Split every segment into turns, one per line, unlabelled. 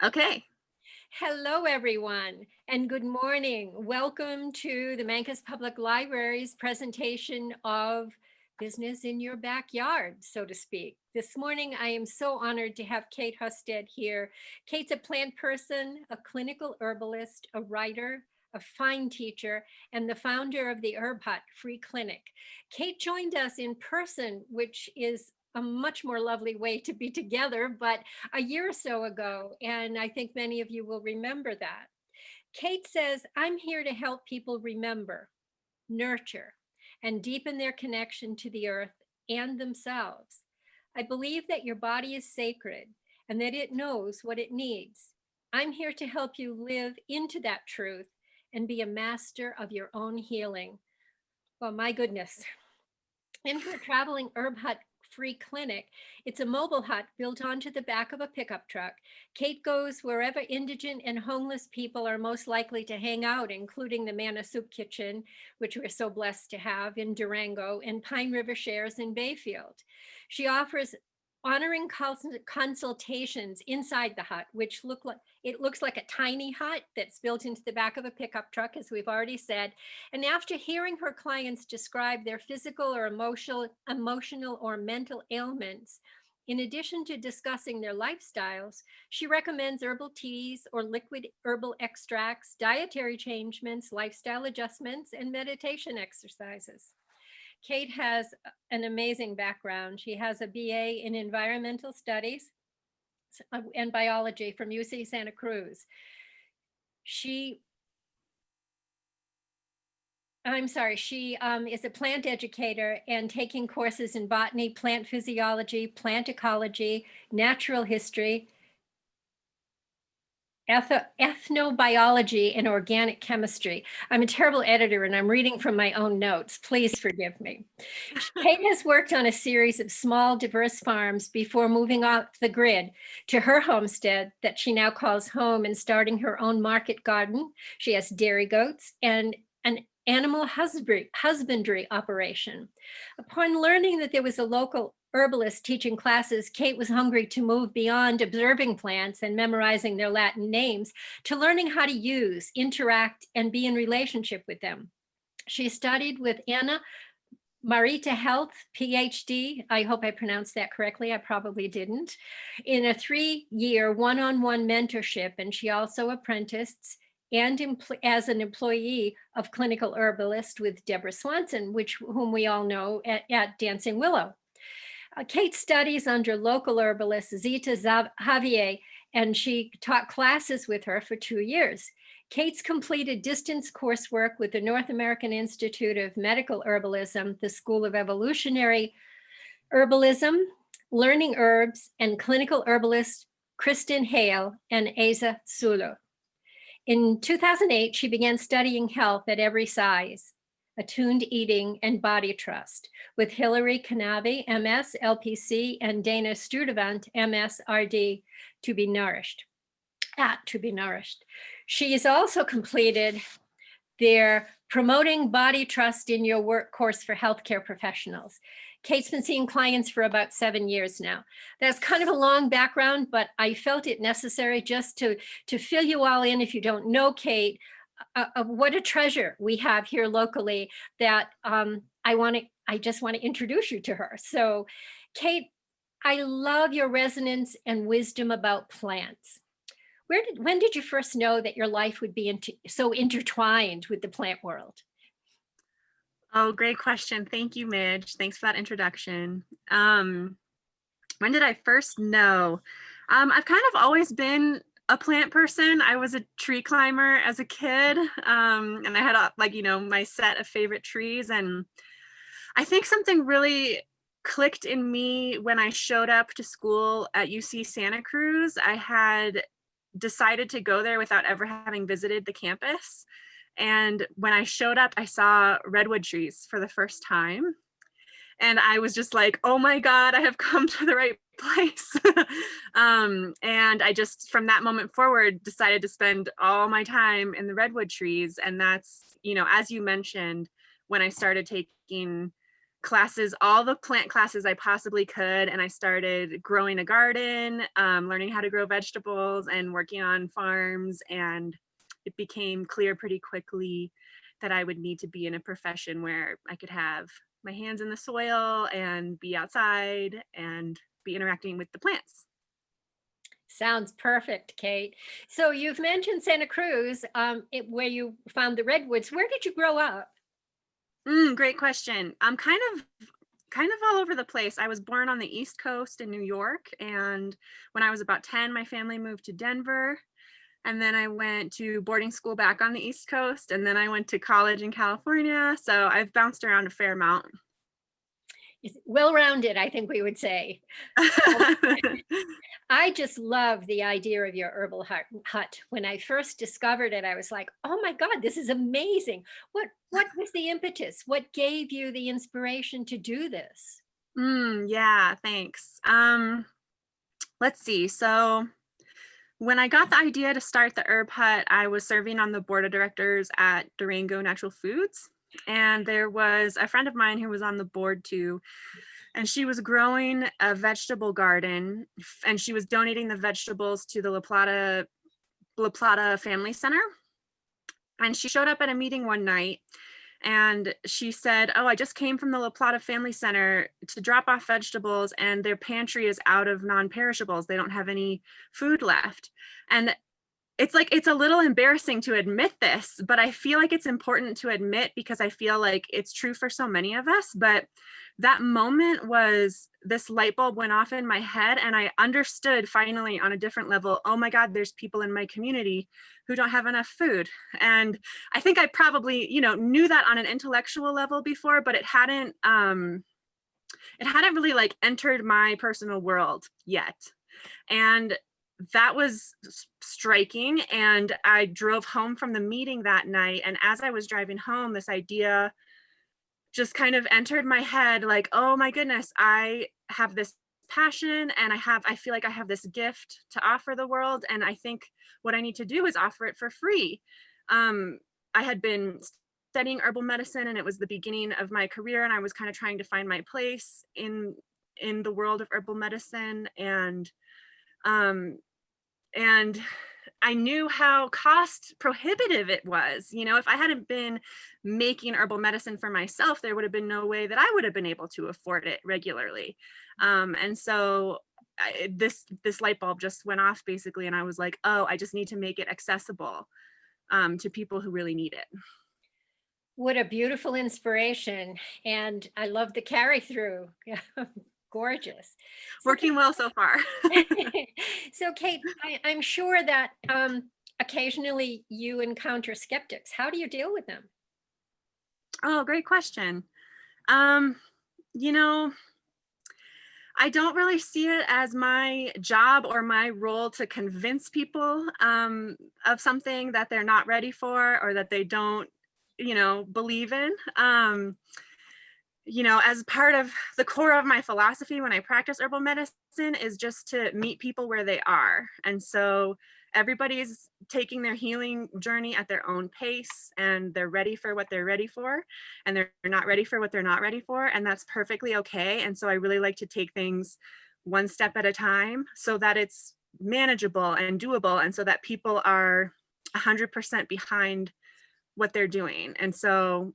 Okay.
Hello, everyone, and good morning. Welcome to the Mancos Public Library's presentation of Business in Your Backyard, so to speak. This morning, I am so honored to have Kate Hustead here. Kate's a plant person, a clinical herbalist, a writer, a fine teacher, and the founder of the Herb Hut Free Clinic. Kate joined us in person, which is a much more lovely way to be together, but a year or so ago, and I think many of you will remember that. Kate says, I'm here to help people remember, nurture, and deepen their connection to the earth and themselves. I believe that your body is sacred and that it knows what it needs. I'm here to help you live into that truth and be a master of your own healing. Well, my goodness, in her traveling herb hut free clinic. It's a mobile hut built onto the back of a pickup truck. Kate goes wherever indigent and homeless people are most likely to hang out, including the Manna Soup Kitchen, which we're so blessed to have in Durango, and Pine River Shares in Bayfield. She offers honoring consultations inside the hut, which looks like a tiny hut that's built into the back of a pickup truck, as we've already said. And after hearing her clients describe their physical or emotional or mental ailments, in addition to discussing their lifestyles, she recommends herbal teas or liquid herbal extracts, dietary changements, lifestyle adjustments, and meditation exercises. Kate has an amazing background. She has a BA in environmental studies and biology from UC Santa Cruz. She is a plant educator and taking courses in botany, plant physiology, plant ecology, natural history, ethnobiology, and organic chemistry. I'm a terrible editor and I'm reading from my own notes. Please forgive me. Kate has worked on a series of small, diverse farms before moving off the grid to her homestead that she now calls home and starting her own market garden. She has dairy goats and an animal husbandry operation. Upon learning that there was a local herbalist teaching classes, Kate was hungry to move beyond observing plants and memorizing their Latin names to learning how to use, interact, and be in relationship with them. She studied with Anna Marita Health, PhD. I hope I pronounced that correctly. I probably didn't. In a 3-year one-on-one mentorship, and she also apprenticed and as an employee of clinical herbalist with Deborah Swanson, whom we all know at Dancing Willow. Kate studies under local herbalist Zita Javier, and she taught classes with her for 2 years. Kate's completed distance coursework with the North American Institute of Medical Herbalism, the School of Evolutionary Herbalism, Learning Herbs, and clinical herbalist Kristen Hale and Asa Sulo. In 2008, she began studying health at every size, attuned eating, and body trust with Hilary Canavi, MS, LPC, and Dana Studevant, MS, RD, to be nourished. She has also completed their Promoting Body Trust in Your Work course for healthcare professionals. Kate's been seeing clients for about 7 years now. That's kind of a long background, but I felt it necessary just to fill you all in, if you don't know Kate, of what a treasure we have here locally that I just want to introduce you to her. So Kate, I love your resonance and wisdom about plants. When did you first know that your life would be so intertwined with the plant world?
Oh, great question. Thank you, Midge. Thanks for that introduction. When did I first know? I've kind of always been a plant person. I was a tree climber as a kid, and I had my set of favorite trees. And I think something really clicked in me when I showed up to school at UC Santa Cruz. I had decided to go there without ever having visited the campus. And when I showed up, I saw redwood trees for the first time. And I was just like, oh my God, I have come to the right place. And I just, from that moment forward, decided to spend all my time in the redwood trees. And that's, as you mentioned, when I started taking classes, all the plant classes I possibly could. And I started growing a garden, learning how to grow vegetables and working on farms. And it became clear pretty quickly that I would need to be in a profession where I could have my hands in the soil and be outside and be interacting with the plants.
Sounds perfect, Kate. So you've mentioned Santa Cruz, where you found the redwoods. Where did you grow up?
Great question. I'm kind of all over the place. I was born on the East Coast in New York, and when I was about 10, my family moved to Denver. And then I went to boarding school back on the East Coast, and then I went to college in California. So I've bounced around a fair amount.
Well-rounded, I think we would say. I just love the idea of your herbal hut. When I first discovered it, I was like, "Oh my God, this is amazing!" What was the impetus? What gave you the inspiration to do this?
Yeah, thanks. Let's see. So when I got the idea to start the herb hut, I was serving on the board of directors at Durango Natural Foods. And there was a friend of mine who was on the board too, and she was growing a vegetable garden, and she was donating the vegetables to the La Plata Family Center. And she showed up at a meeting one night and she said, "Oh, I just came from the La Plata Family Center to drop off vegetables, and their pantry is out of non-perishables. They don't have any food left." And it's like, it's a little embarrassing to admit this, but I feel like it's important to admit because I feel like it's true for so many of us. But that moment was, this light bulb went off in my head, and I understood finally on a different level, oh my God, there's people in my community who don't have enough food. And I think I probably, knew that on an intellectual level before, but it hadn't really like entered my personal world yet. And that was striking. And I drove home from the meeting that night. And as I was driving home, this idea just kind of entered my head like, oh my goodness, I have this passion, and I feel like I have this gift to offer the world. And I think what I need to do is offer it for free. I had been studying herbal medicine, and it was the beginning of my career, and I was kind of trying to find my place in the world of herbal medicine. Um, and I knew how cost prohibitive it was. If I hadn't been making herbal medicine for myself, there would have been no way that I would have been able to afford it regularly. And so this light bulb just went off basically, and I was like, oh, I just need to make it accessible to people who really need it.
What a beautiful inspiration. And I love the carry through. Gorgeous. So,
Working well so far.
so Kate, I'm sure that occasionally you encounter skeptics. How do you deal with them?
Oh, great question. Um, you know, I don't really see it as my job or my role to convince people of something that they're not ready for or that they don't, believe in. As part of the core of my philosophy when I practice herbal medicine is just to meet people where they are. And so everybody's taking their healing journey at their own pace, and they're ready for what they're ready for, and they're not ready for what they're not ready for. And that's perfectly okay. And so I really like to take things one step at a time so that it's manageable and doable, and so that people are 100% behind what they're doing. And so,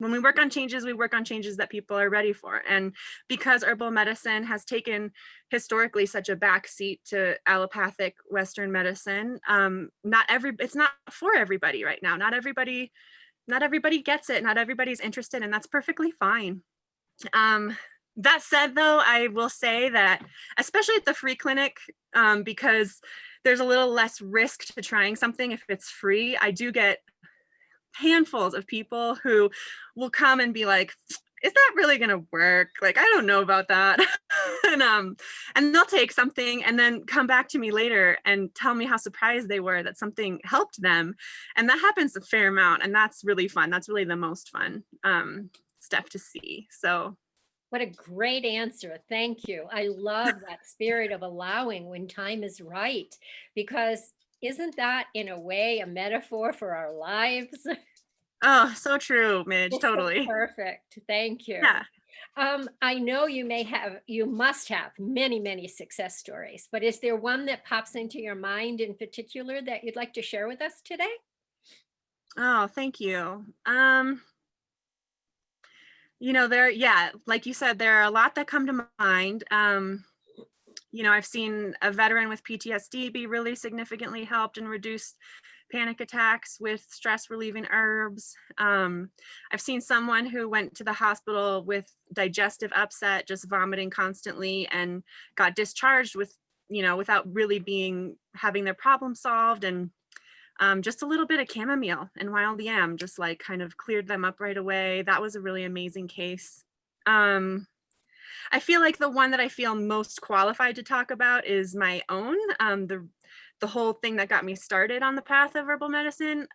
when we work on changes that people are ready for. And because herbal medicine has taken historically such a backseat to allopathic Western medicine, it's not for everybody right now. Not everybody gets it. Not everybody's interested, and that's perfectly fine. That said, though, I will say that, especially at the free clinic, because there's a little less risk to trying something if it's free, I do get handfuls of people who will come and be like, is that really going to work? Like, I don't know about that. and they'll take something and then come back to me later and tell me how surprised they were that something helped them. And that happens a fair amount. And that's really fun. That's really the most fun stuff to see. So
What a great answer. Thank you. I love that spirit of allowing when time is right, because isn't that in a way a metaphor for our lives?
Oh, so true, Midge,
It's so
totally.
perfect. Thank you.
Yeah.
I know you must have many, many success stories, but is there one that pops into your mind in particular that you'd like to share with us today?
Oh, thank you. Yeah, like you said, there are a lot that come to mind. I've seen a veteran with PTSD be really significantly helped and reduced panic attacks with stress relieving herbs. I've seen someone who went to the hospital with digestive upset, just vomiting constantly, and got discharged without really having their problem solved. And just a little bit of chamomile and wild yam just like kind of cleared them up right away. That was a really amazing case. Um, I feel like the one that I feel most qualified to talk about is my own. The whole thing that got me started on the path of herbal medicine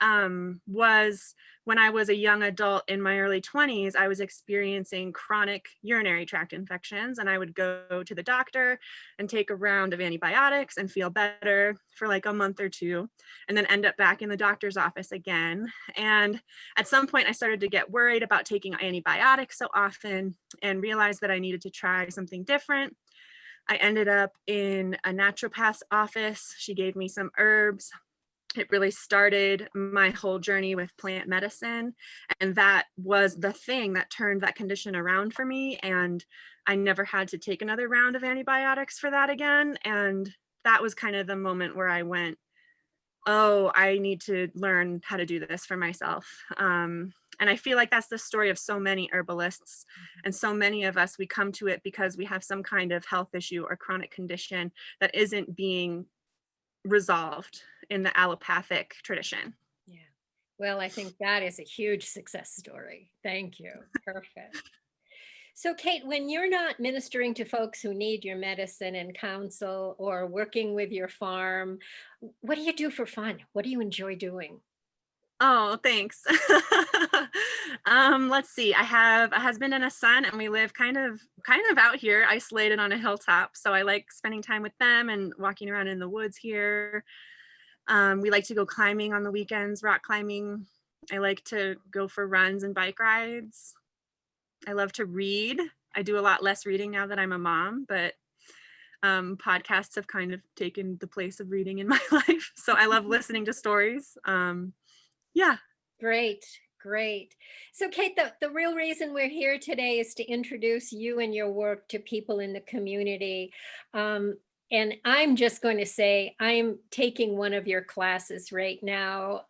was when I was a young adult in my early 20s. I was experiencing chronic urinary tract infections, and I would go to the doctor and take a round of antibiotics and feel better for like a month or two, and then end up back in the doctor's office again. And at some point, I started to get worried about taking antibiotics so often and realized that I needed to try something different. I ended up in a naturopath's office. She gave me some herbs. It really started my whole journey with plant medicine. And that was the thing that turned that condition around for me. And I never had to take another round of antibiotics for that again. And that was kind of the moment where I went, oh, I need to learn how to do this for myself. And I feel like that's the story of so many herbalists. And so many of us, we come to it because we have some kind of health issue or chronic condition that isn't being resolved in the allopathic tradition.
Yeah. Well, I think that is a huge success story. Thank you. Perfect. So, Kate, when you're not ministering to folks who need your medicine and counsel or working with your farm, what do you do for fun? What do you enjoy doing?
Oh, thanks. Let's see. I have a husband and a son, and we live kind of out here, isolated on a hilltop. So I like spending time with them and walking around in the woods here. We like to go climbing on the weekends, rock climbing. I like to go for runs and bike rides. I love to read. I do a lot less reading now that I'm a mom, but podcasts have kind of taken the place of reading in my life. So I love listening to stories. Yeah.
Great, great. So, Kate, the real reason we're here today is to introduce you and your work to people in the community. And I'm just going to say, I'm taking one of your classes right now,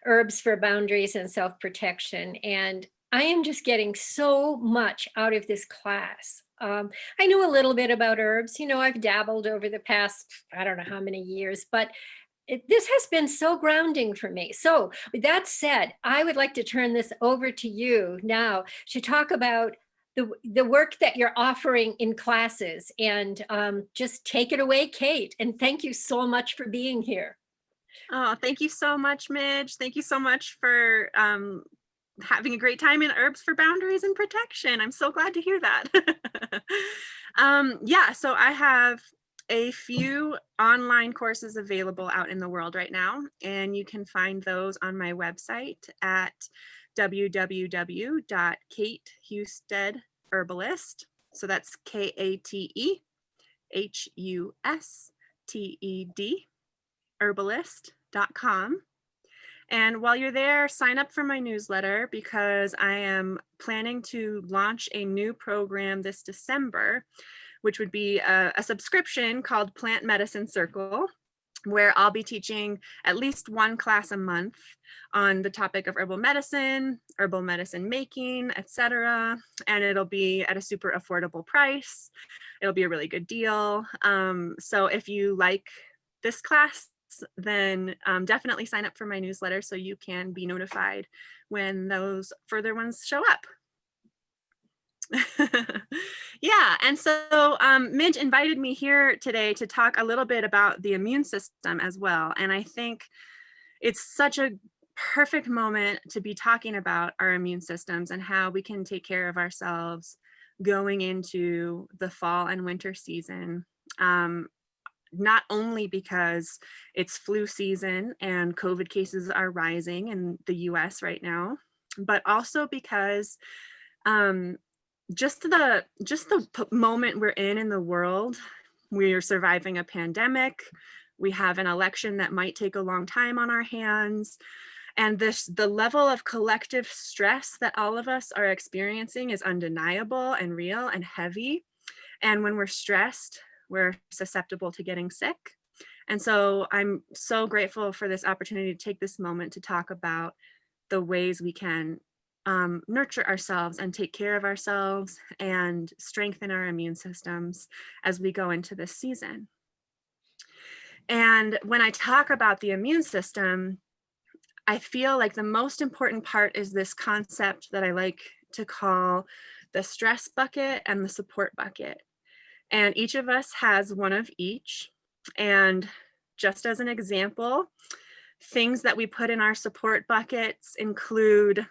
Herbs for Boundaries and Self Protection. And I am just getting so much out of this class. I know a little bit about herbs. I've dabbled over the past, I don't know how many years, but this has been so grounding for me. So, with that said, I would like to turn this over to you now to talk about the work that you're offering in classes, and just take it away, Kate. And thank you so much for being here.
Oh, thank you so much, Midge. Thank you so much for having a great time in Herbs for Boundaries and Protection. I'm so glad to hear that. Yeah, so I have a few online courses available out in the world right now, and you can find those on my website at www.katehusted.herbalist. So that's KATEHUSTED herbalist.com. And while you're there, sign up for my newsletter because I am planning to launch a new program this December, which would be a subscription called Plant Medicine Circle, where I'll be teaching at least one class a month on the topic of herbal medicine making, etc. And it'll be at a super affordable price. It'll be a really good deal. So if you like this class, then definitely sign up for my newsletter so you can be notified when those further ones show up. Yeah, and so Midge invited me here today to talk a little bit about the immune system as well. And I think it's such a perfect moment to be talking about our immune systems and how we can take care of ourselves going into the fall and winter season. not only because it's flu season and COVID cases are rising in the US right now, but also because um, just the moment we're in the world. We're surviving a pandemic. We have an election that might take a long time on our hands. And the level of collective stress that all of us are experiencing is undeniable and real and heavy. And when we're stressed, we're susceptible to getting sick. And so I'm so grateful for this opportunity to take this moment to talk about the ways we can nurture ourselves and take care of ourselves and strengthen our immune systems as we go into this season. And when I talk about the immune system, I feel like the most important part is this concept that I like to call the stress bucket and the support bucket. And each of us has one of each. And just as an example, things that we put in our support buckets include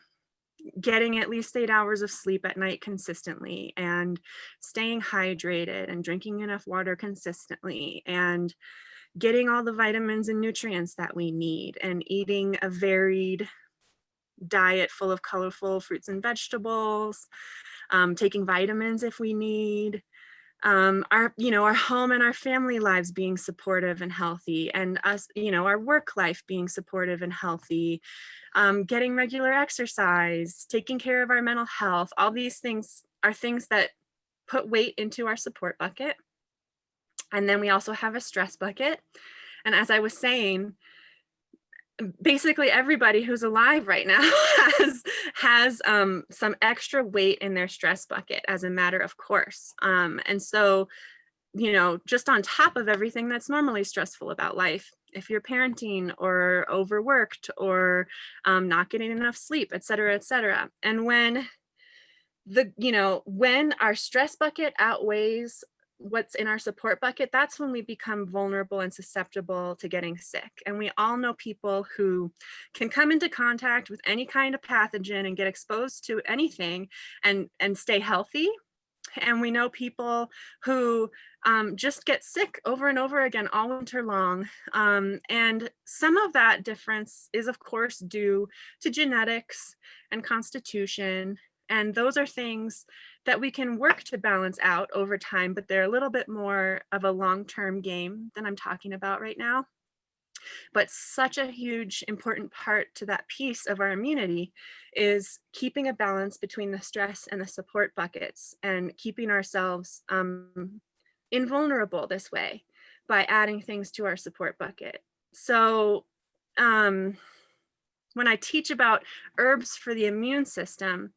getting at least 8 hours of sleep at night consistently, and staying hydrated and drinking enough water consistently, and getting all the vitamins and nutrients that we need, and eating a varied diet full of colorful fruits and vegetables, taking vitamins if we need, our home and our family lives being supportive and healthy, and us, our work life being supportive and healthy, getting regular exercise, taking care of our mental health. All these things are things that put weight into our support bucket. And then we also have a stress bucket. And as I was saying, basically everybody who's alive right now has some extra weight in their stress bucket as a matter of course. And so, just on top of everything that's normally stressful about life, if you're parenting or overworked or not getting enough sleep, et cetera, et cetera. And when when our stress bucket outweighs what's in our support bucket, that's when we become vulnerable and susceptible to getting sick. And we all know people who can come into contact with any kind of pathogen and get exposed to anything and stay healthy. And we know people who just get sick over and over again all winter long. And some of that difference is, of course, due to genetics and constitution. And those are things that we can work to balance out over time, but they're a little bit more of a long-term game than I'm talking about right now. But such a huge, important part to that piece of our immunity is keeping a balance between the stress and the support buckets, and keeping ourselves invulnerable this way by adding things to our support bucket. So when I teach about herbs for the immune system,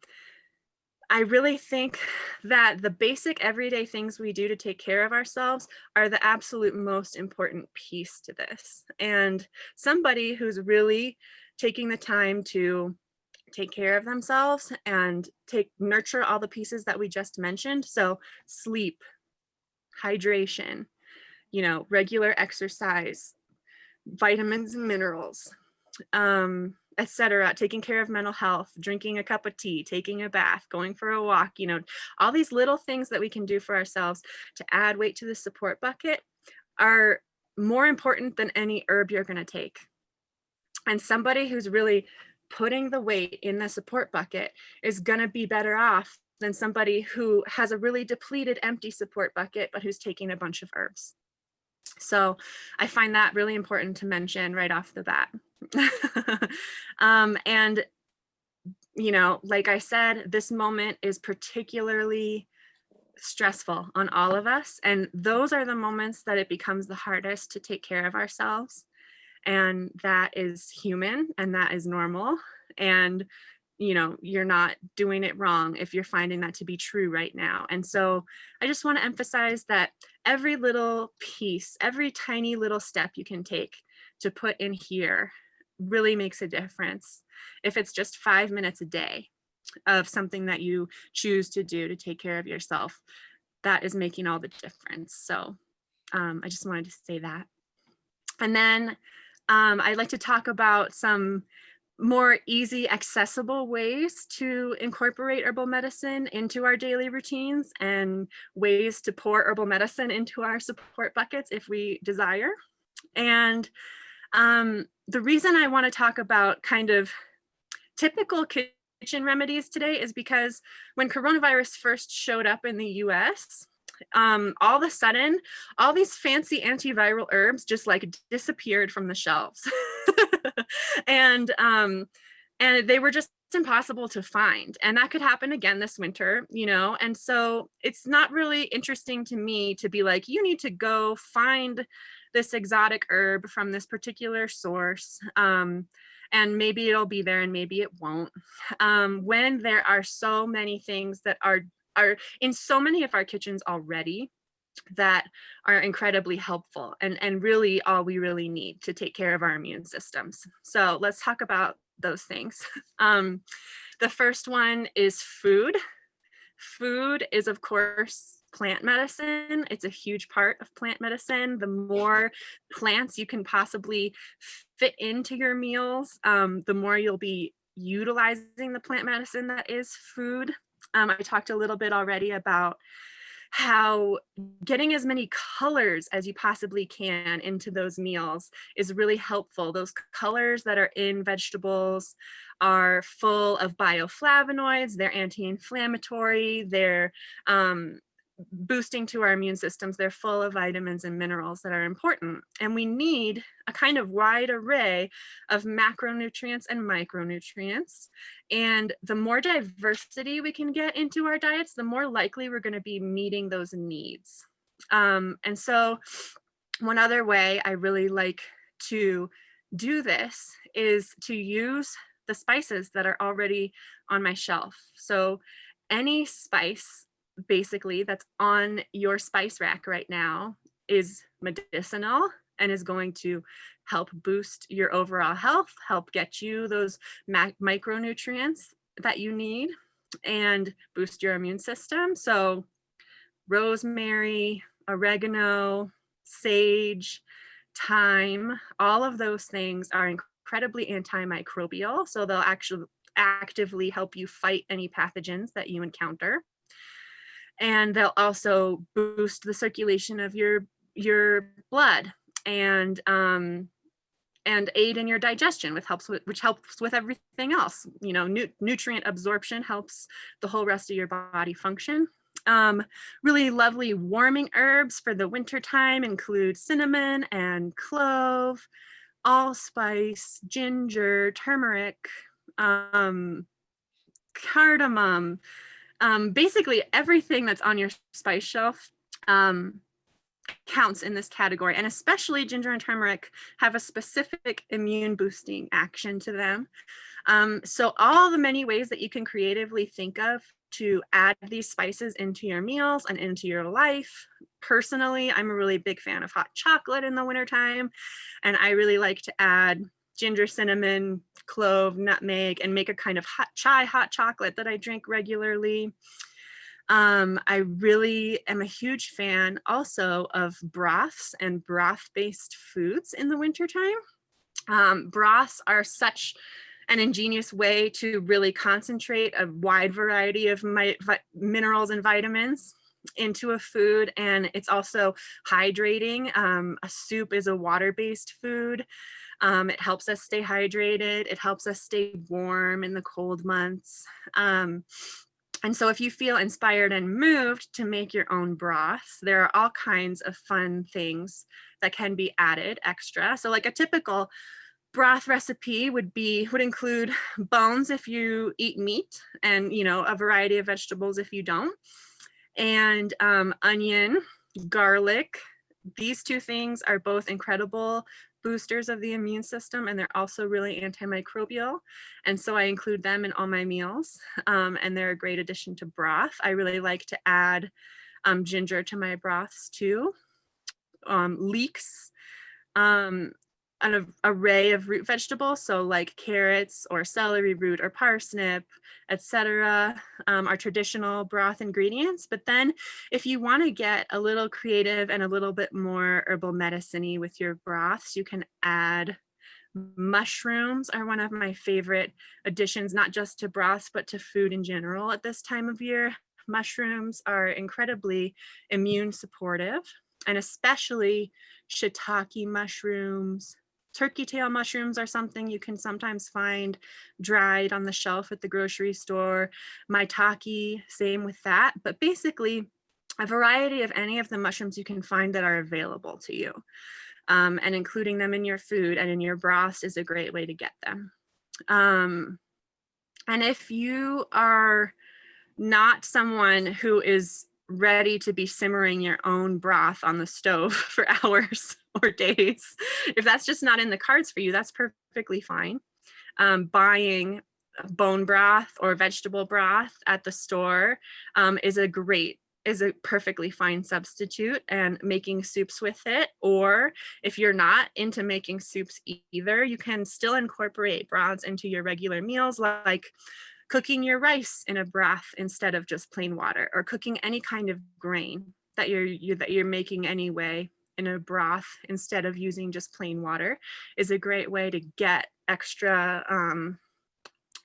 I really think that the basic everyday things we do to take care of ourselves are the absolute most important piece to this. And somebody who's really taking the time to take care of themselves and nurture all the pieces that we just mentioned. So sleep, hydration, regular exercise, vitamins and minerals, etc., taking care of mental health, drinking a cup of tea, taking a bath, going for a walk, all these little things that we can do for ourselves to add weight to the support bucket are more important than any herb you're going to take. And somebody who's really putting the weight in the support bucket is going to be better off than somebody who has a really depleted, empty support bucket, but who's taking a bunch of herbs. So I find that really important to mention right off the bat. And, like I said, this moment is particularly stressful on all of us. And those are the moments that it becomes the hardest to take care of ourselves. And that is human and that is normal. And you're not doing it wrong if you're finding that to be true right now. And so I just want to emphasize that every little piece, every tiny little step you can take to put in here really makes a difference. If it's just 5 minutes a day of something that you choose to do to take care of yourself, that is making all the difference. So I just wanted to say that. And then I'd like to talk about some more easy, accessible ways to incorporate herbal medicine into our daily routines and ways to pour herbal medicine into our support buckets if we desire. And the reason I want to talk about kind of typical kitchen remedies today is because when coronavirus first showed up in the US, all of a sudden, all these fancy antiviral herbs just like disappeared from the shelves. and and they were just impossible to find. And that could happen again this winter, you know. And so it's not really interesting to me to be like, you need to go find this exotic herb from this particular source. And maybe it'll be there and maybe it won't. When there are so many things that are in so many of our kitchens already that are incredibly helpful and really all we really need to take care of our immune systems. So let's talk about those things. The first one is food. Food is, of course, plant medicine. It's a huge part of plant medicine. The more plants you can possibly fit into your meals, the more you'll be utilizing the plant medicine that is food. I talked a little bit already about how getting as many colors as you possibly can into those meals is really helpful. Those colors that are in vegetables are full of bioflavonoids, they're anti-inflammatory, they're boosting to our immune systems, they're full of vitamins and minerals that are important. And we need a kind of wide array of macronutrients and micronutrients. And the more diversity we can get into our diets, the more likely we're going to be meeting those needs. And so one other way I really like to do this is to use the spices that are already on my shelf. So any spice basically that's on your spice rack right now is medicinal and is going to help boost your overall health, help get you those micronutrients that you need, and boost your immune system. So rosemary, oregano, sage, thyme, all of those things are incredibly antimicrobial. So they'll actually actively help you fight any pathogens that you encounter. And they'll also boost the circulation of your blood and aid in your digestion, which helps with everything else. You know, nutrient absorption helps the whole rest of your body function. Really lovely warming herbs for the winter time include cinnamon and clove, allspice, ginger, turmeric, cardamom. Basically everything that's on your spice shelf counts in this category, and especially ginger and turmeric have a specific immune boosting action to them. So all the many ways that you can creatively think of to add these spices into your meals and into your life. Personally, I'm a really big fan of hot chocolate in the wintertime, and I really like to add ginger, cinnamon, clove, nutmeg, and make a kind of hot chocolate that I drink regularly. I really am a huge fan also of broths and broth-based foods in the wintertime. Broths are such an ingenious way to really concentrate a wide variety of minerals and vitamins into a food, and it's also hydrating. A soup is a water-based food. It helps us stay hydrated. It helps us stay warm in the cold months. And so if you feel inspired and moved to make your own broths, there are all kinds of fun things that can be added extra. So like a typical broth recipe would include bones if you eat meat, and a variety of vegetables if you don't, and onion, garlic. These two things are both incredible boosters of the immune system, and they're also really antimicrobial. And so I include them in all my meals, and they're a great addition to broth. I really like to add ginger to my broths too. Leeks, an array of root vegetables, so like carrots or celery root or parsnip, etc., are traditional broth ingredients. But then if you want to get a little creative and a little bit more herbal medicine-y with your broths, you can add Mushrooms are one of my favorite additions, not just to broths, but to food in general at this time of year. Mushrooms are incredibly immune supportive, and especially shiitake mushrooms. Turkey tail mushrooms are something you can sometimes find dried on the shelf at the grocery store. Maitake, same with that. But basically, a variety of any of the mushrooms you can find that are available to you. And including them in your food and in your broths is a great way to get them. And if you are not someone who is ready to be simmering your own broth on the stove for hours or days, if that's just not in the cards for you, that's perfectly fine. Buying bone broth or vegetable broth at the store is a perfectly fine substitute, and making soups with it. Or if you're not into making soups either, you can still incorporate broths into your regular meals, like cooking your rice in a broth instead of just plain water, or cooking any kind of grain that you're making anyway in a broth instead of using just plain water is a great way to get extra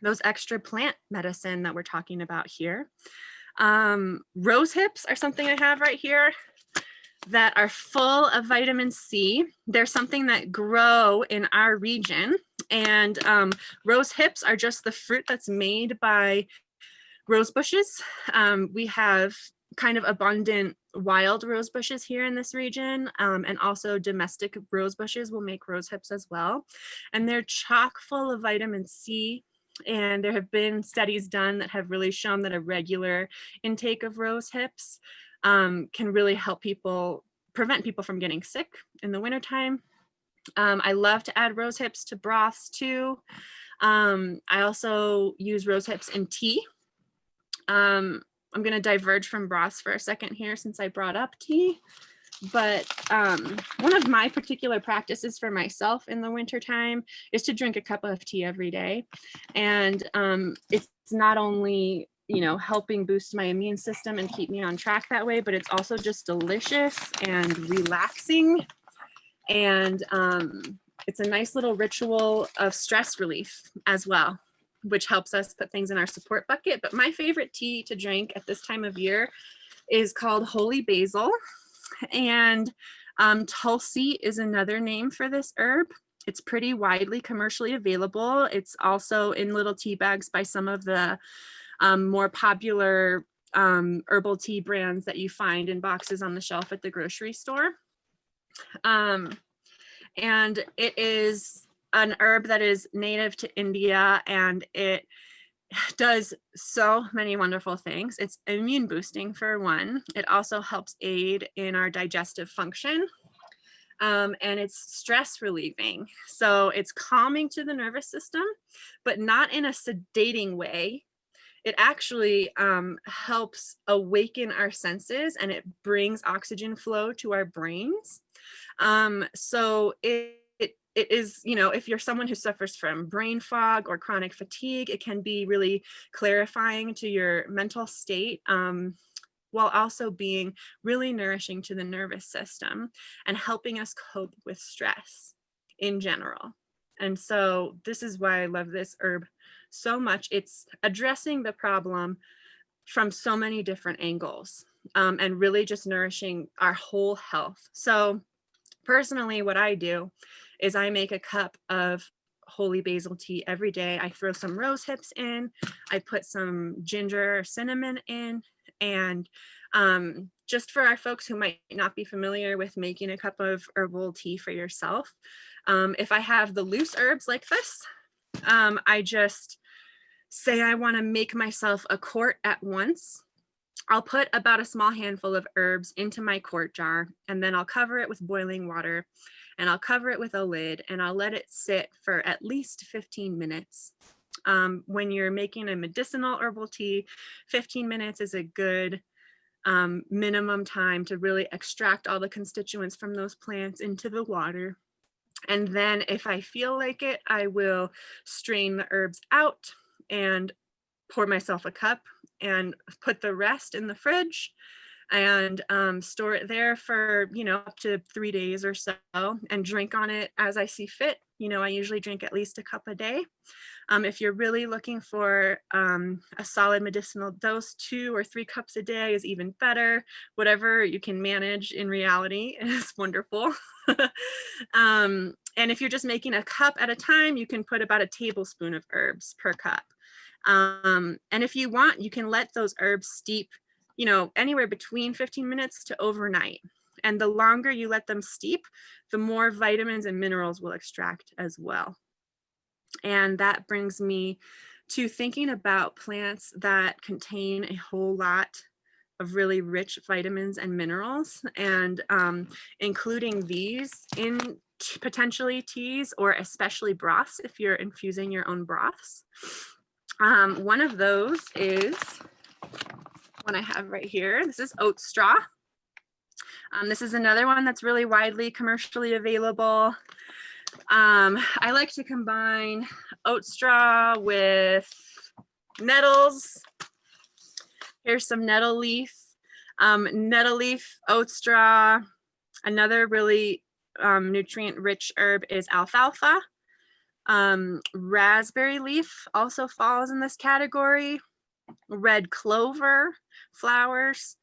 those extra plant medicine that we're talking about here. Rose hips are something I have right here that are full of vitamin C. They're something that grow in our region, and rose hips are just the fruit that's made by rose bushes. We have kind of abundant wild rose bushes here in this region, and also domestic rose bushes will make rose hips as well. And they're chock full of vitamin C. And there have been studies done that have really shown that a regular intake of rose hips can really help prevent people from getting sick in the wintertime. I love to add rose hips to broths too. I also use rose hips in tea. I'm going to diverge from broths for a second here since I brought up tea. But one of my particular practices for myself in the wintertime is to drink a cup of tea every day. And it's not only, helping boost my immune system and keep me on track that way, but it's also just delicious and relaxing. And it's a nice little ritual of stress relief as well, which helps us put things in our support bucket. But my favorite tea to drink at this time of year is called holy basil. And Tulsi is another name for this herb. It's pretty widely commercially available. It's also in little tea bags by some of the more popular herbal tea brands that you find in boxes on the shelf at the grocery store. And it is an herb that is native to India, and it does so many wonderful things. It's immune boosting for one. It also helps aid in our digestive function. And it's stress relieving. So it's calming to the nervous system, but not in a sedating way. It actually helps awaken our senses, and it brings oxygen flow to our brains. So it is, if you're someone who suffers from brain fog or chronic fatigue, it can be really clarifying to your mental state, while also being really nourishing to the nervous system and helping us cope with stress in general. And so this is why I love this herb so much. It's addressing the problem from so many different angles, and really just nourishing our whole health. So personally, what I do is I make a cup of holy basil tea every day. I throw some rose hips in, I put some ginger or cinnamon in, and just for our folks who might not be familiar with making a cup of herbal tea for yourself, if I have the loose herbs like this, I just say I want to make myself a quart at once. I'll put about a small handful of herbs into my quart jar, and then I'll cover it with boiling water, and I'll cover it with a lid, and I'll let it sit for at least 15 minutes. When you're making a medicinal herbal tea, 15 minutes is a good minimum time to really extract all the constituents from those plants into the water. And then if I feel like it, I will strain the herbs out and pour myself a cup and put the rest in the fridge and store it there for, up to 3 days or so, and drink on it as I see fit. I usually drink at least a cup a day. If you're really looking for a solid medicinal dose, 2 or 3 cups a day is even better. Whatever you can manage in reality is wonderful. And if you're just making a cup at a time, you can put about a tablespoon of herbs per cup. And if you want, you can let those herbs steep, anywhere between 15 minutes to overnight. And the longer you let them steep, the more vitamins and minerals will extract as well. And that brings me to thinking about plants that contain a whole lot of really rich vitamins and minerals, and including these in potentially teas or especially broths if you're infusing your own broths. One of those is one I have right here. This is Oat Straw. This is another one that's really widely commercially available. I like to combine oat straw with nettles. Here's some nettle leaf, oat straw. Another really nutrient-rich herb is alfalfa. Raspberry leaf also falls in this category. Red clover flowers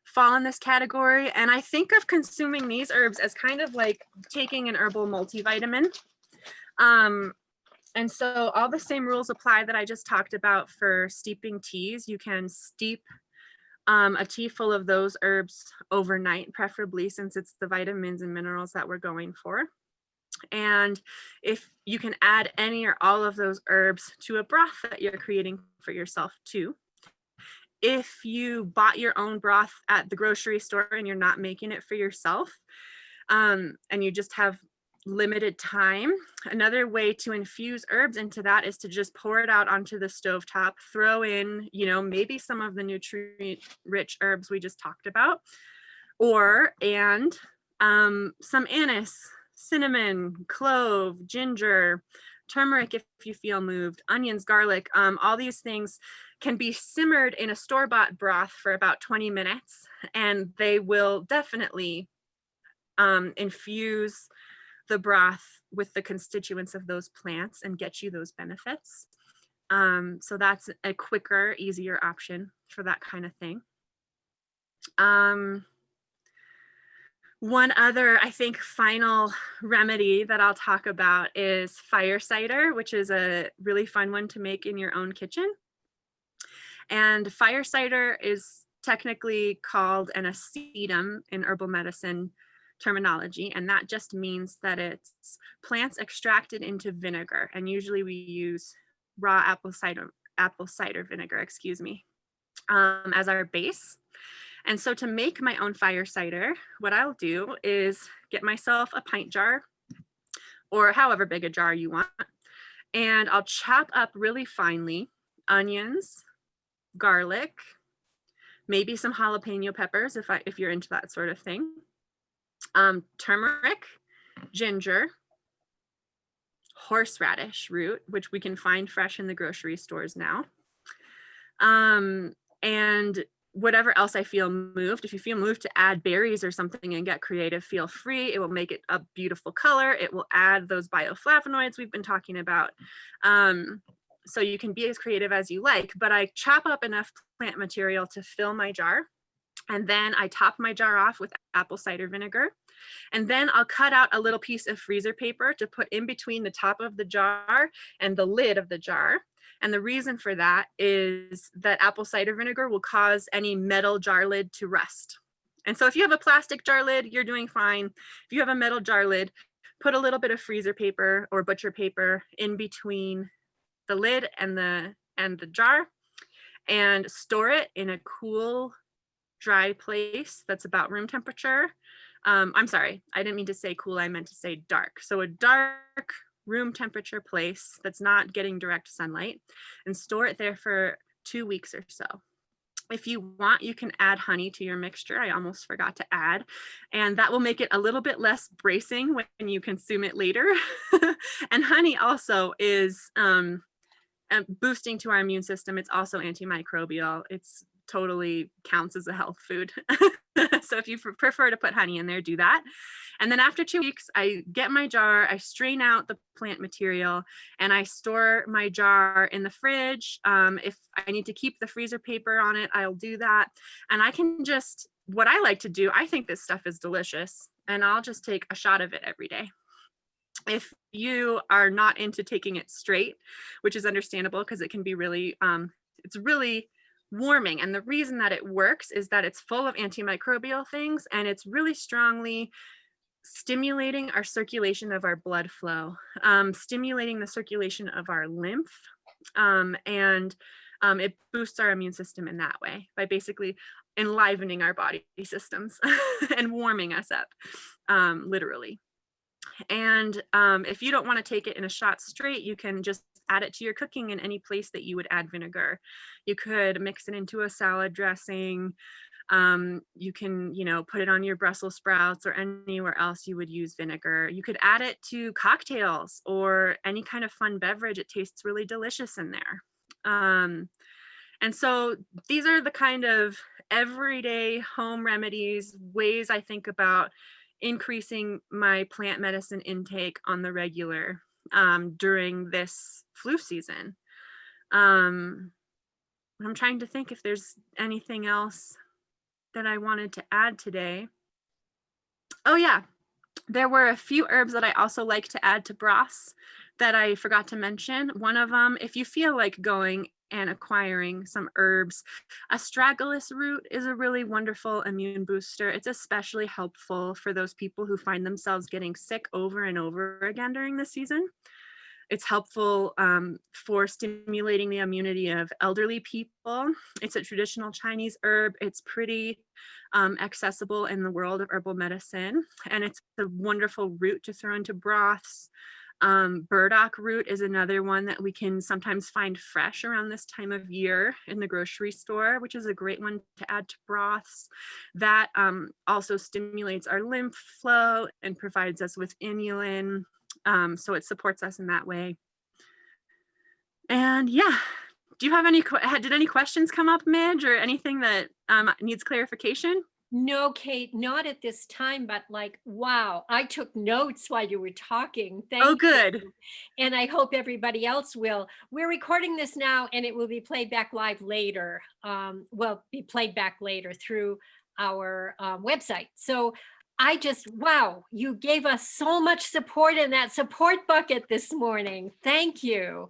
fall in this category. And I think of consuming these herbs as kind of like taking an herbal multivitamin. And so all the same rules apply that I just talked about for steeping teas. You can steep a tea full of those herbs overnight, preferably, since it's the vitamins and minerals that we're going for. And if you can add any or all of those herbs to a broth that you're creating for yourself too. If you bought your own broth at the grocery store and you're not making it for yourself, and you just have limited time, another way to infuse herbs into that is to just pour it out onto the stovetop, throw in, maybe some of the nutrient-rich herbs we just talked about, and some anise, cinnamon, clove, ginger, turmeric if you feel moved, onions, garlic, all these things can be simmered in a store-bought broth for about 20 minutes, and they will definitely infuse the broth with the constituents of those plants and get you those benefits. So that's a quicker, easier option for that kind of thing. One other, I think, final remedy that I'll talk about is fire cider, which is a really fun one to make in your own kitchen. And fire cider is technically called an acetum in herbal medicine terminology, and that just means that it's plants extracted into vinegar, and usually we use raw apple cider vinegar, as our base. And so to make my own fire cider, what I'll do is get myself a pint jar, or however big a jar you want, and I'll chop up really finely onions, garlic, maybe some jalapeno peppers if you're into that sort of thing, turmeric, ginger, horseradish root, which we can find fresh in the grocery stores now, and whatever else I feel moved. If you feel moved to add berries or something and get creative, feel free. It will make it a beautiful color. It will add those bioflavonoids we've been talking about. So you can be as creative as you like, but I chop up enough plant material to fill my jar. And then I top my jar off with apple cider vinegar. And then I'll cut out a little piece of freezer paper to put in between the top of the jar and the lid of the jar. And the reason for that is that apple cider vinegar will cause any metal jar lid to rust. And so if you have a plastic jar lid, you're doing fine. If you have a metal jar lid, put a little bit of freezer paper or butcher paper in between the lid and the jar, and store it in a cool, dry place that's about room temperature. I'm sorry, I didn't mean to say cool, I meant to say dark. So a dark room temperature place that's not getting direct sunlight, and store it there for 2 weeks or so. If you want, you can add honey to your mixture. I almost forgot to add, and that will make it a little bit less bracing when you consume it later. And honey also is boosting to our immune system. It's also antimicrobial. It's totally counts as a health food. So if you prefer to put honey in there, do that. And then after 2 weeks, I get my jar, I strain out the plant material, and I store my jar in the fridge. If I need to keep the freezer paper on it, I'll do that. And I can just, what I like to do, I think this stuff is delicious, and I'll just take a shot of it every day. If you are not into taking it straight, which is understandable because it can be really, it's really warming. And the reason that it works is that it's full of antimicrobial things, and it's really strongly stimulating our circulation of our blood flow, stimulating the circulation of our lymph, and it boosts our immune system in that way by basically enlivening our body systems and warming us up, literally. And if you don't want to take it in a shot straight, you can just add it to your cooking in any place that you would add vinegar. You could mix it into a salad dressing. You can, put it on your Brussels sprouts or anywhere else you would use vinegar. You could add it to cocktails or any kind of fun beverage. It tastes really delicious in there. And so these are the kind of everyday home remedies, ways I think about increasing my plant medicine intake on the regular during this flu season. I'm trying to think if there's anything else that I wanted to add today. Oh yeah, there were a few herbs that I also like to add to broths that I forgot to mention. One of them, if you feel like going and acquiring some herbs, astragalus root is a really wonderful immune booster. It's especially helpful for those people who find themselves getting sick over and over again during the season. It's helpful for stimulating the immunity of elderly people. It's a traditional Chinese herb. It's pretty accessible in the world of herbal medicine, and it's a wonderful root to throw into broths. Burdock root is another one that we can sometimes find fresh around this time of year in the grocery store, which is a great one to add to broths. That also stimulates our lymph flow and provides us with inulin. So it supports us in that way. And yeah, do you have did any questions come up, Midge, or anything that needs clarification?
No, Kate, not at this time, but wow, I took notes while you were talking. Thank
Oh, good.
you. And I hope everybody else will. We're recording this now and it will be played back live later. Be played back later through our website. So wow, you gave us so much support in that support bucket this morning. Thank you.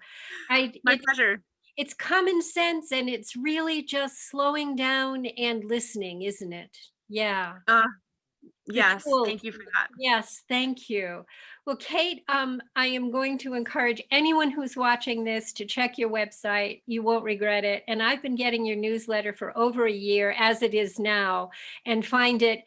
My pleasure.
It's common sense and it's really just slowing down and listening, isn't it? Yeah.
Yes,
Cool.
thank you for that.
Yes, thank you. Well, Kate, I am going to encourage anyone who's watching this to check your website. You won't regret it. And I've been getting your newsletter for over a year as it is now, and find it,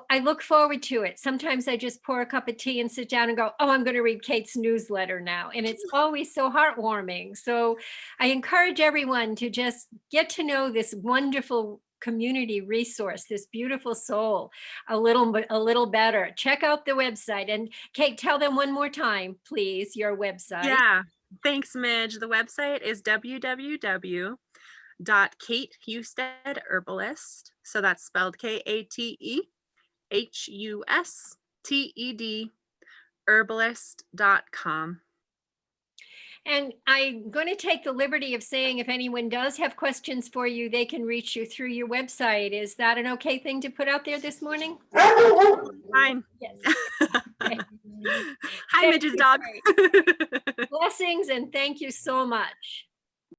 I look forward to it. Sometimes I just pour a cup of tea and sit down and go, oh, I'm going to read Kate's newsletter now. And it's always so heartwarming. So I encourage everyone to just get to know this wonderful community resource, this beautiful soul, a little better. Check out the website. And Kate, tell them one more time, please, your website.
Yeah, thanks, Midge. The website is www.katehusted So that's spelled KATEHUSTED herbalist.com.
And I'm going to take the liberty of saying, if anyone does have questions for you, they can reach you through your website. Is that an okay thing to put out there this morning?
Fine.
Yes.
Okay. Hi, Midge's dog.
Blessings and thank you so much.